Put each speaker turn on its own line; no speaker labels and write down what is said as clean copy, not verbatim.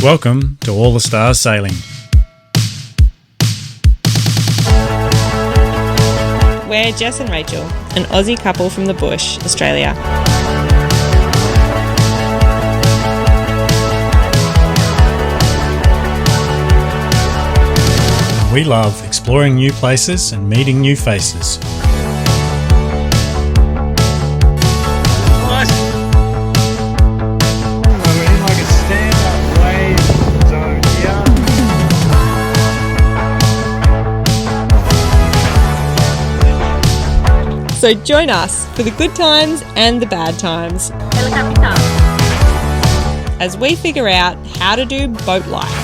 Welcome to All the Stars Sailing.
We're Jess and Rachel, an Aussie couple from the bush, Australia.
We love exploring new places and meeting new faces.
So join us for the good times and the bad times as we figure out how to do boat life.